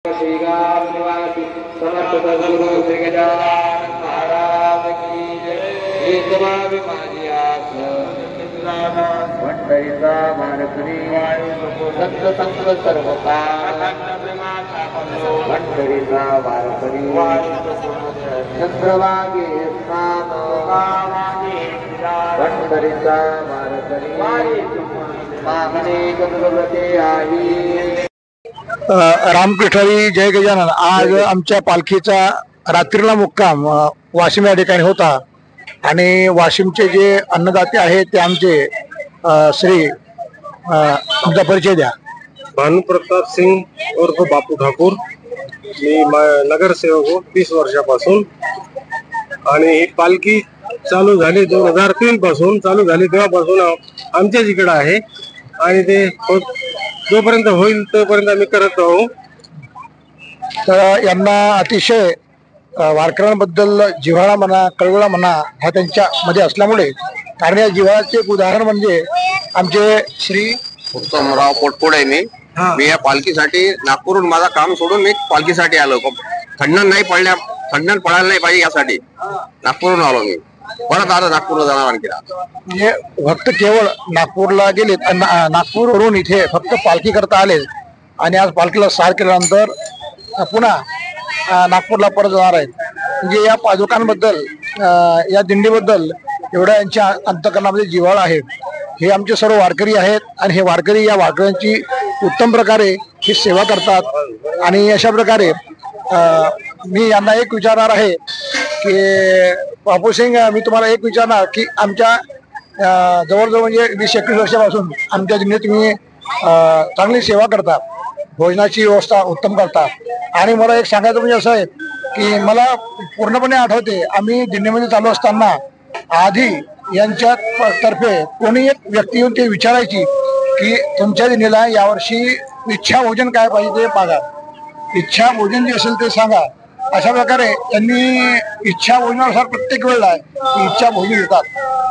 श्री राम निवासी समर्थ सद्गुरु श्री गजानन महाराज की जय। एकमावी माझी आस पंढरीचा मानकरी संत संत सर्व पंढरीचा मानकरी चंद्रभागे स्नान पंढरीचा मानकरी मागणे गंगवते आई। रामकृष्णारी जय गजानन। आज आमच्या पालखीचा रात्रीला मुक्काम वाशिम या ठिकाणी होता आणि वाशिमचे जे अन्नदाते आहेत ते आमचे श्री तुमचा परिचय द्या। भानुप्रताप सिंग उर्फ बापू ठाकूर, मी नगरसेवक हो 30 वर्षापासून। आणि ही पालखी चालू झाली 2003 पासून चालू झाली, तेव्हापासून आमच्याच इकडे आहे आणि ते जोपर्यंत होईल तोपर्यंत आम्ही करत राहू। तर यांना अतिशय वारकऱ्यांबद्दल जिव्हाळा म्हणा कळवळा म्हणा हा त्यांच्या मध्ये असल्यामुळे, कारण या जिव्हाळ्याचे एक उदाहरण म्हणजे आमचे श्री उत्तमराव पोटपोडे मी या पालखीसाठी नागपूरहून माझा काम सोडून मी पालखीसाठी आलो। खंडन पडायला नाही पाहिजे यासाठी नागपूरहून आलो मी। परत आता नागपूरला जाणार आणखी। म्हणजे भक्त केवळ नागपूरला गेलेत, नागपूरवरून इथे फक्त पालखी करता आले आणि आज पालखीला सार केल्यानंतर पुन्हा नागपूरला परत जाणार आहेत। म्हणजे या पादुकांबद्दल या दिंडीबद्दल एवढ्या यांच्या अंतःकरणामध्ये जिव्हाळा आहे। हे आमचे सर्व वारकरी आहेत आणि हे वारकरी या वारकऱ्यांची उत्तम प्रकारे ही सेवा करतात। आणि अशा प्रकारे मी यांना एक विचारणार आहे की बापू सिंग, मी तुम्हाला एक विचारणार की आमच्या जवळजवळ म्हणजे 20-21 वर्षापासून आमच्या दिंडीत तुम्ही चांगली सेवा करता, भोजनाची व्यवस्था उत्तम करता। आणि मला एक सांगायचं म्हणजे असं आहे की मला पूर्णपणे आठवते, आम्ही दिंडीमध्ये चालू असताना आधी यांच्या तर्फे कोणी एक व्यक्ती येऊन ते विचारायची की तुमच्या दिंडीला यावर्षी इच्छा भोजन काय पाहिजे ते मागा, इच्छा भोजन जे असेल ते सांगा। अशा प्रकारे त्यांनी इच्छा भोजनानुसार प्रत्येक वेळेला इच्छा भोजन देतात।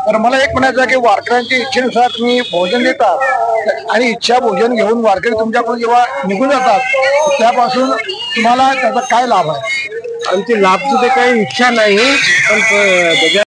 तर मला एक म्हणायचं आहे की वारकऱ्यांच्या इच्छेनुसार तुम्ही भोजन देता आणि इच्छा भोजन घेऊन वारकरी तुमच्याकडून जेव्हा निघून जातात त्यापासून तुम्हाला त्याचा काय लाभ आहे? आमची लाभची ते काही इच्छा नाही, पण